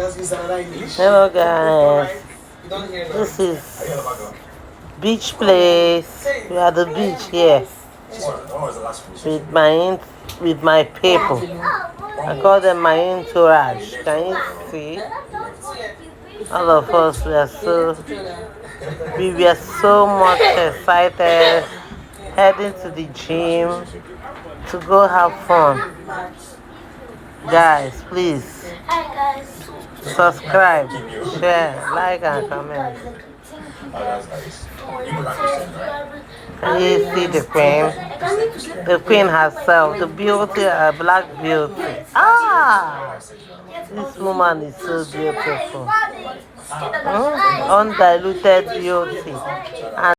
Hello guys, this is beach place. We are the beach here with my people. I call them my entourage. Can you see? All of us we were so much excited heading to the gym to go have fun. Guys, please subscribe, share, like and comment. Can you see the queen? The queen herself, the beauty, black beauty. Ah! This woman is so beautiful. Undiluted beauty. And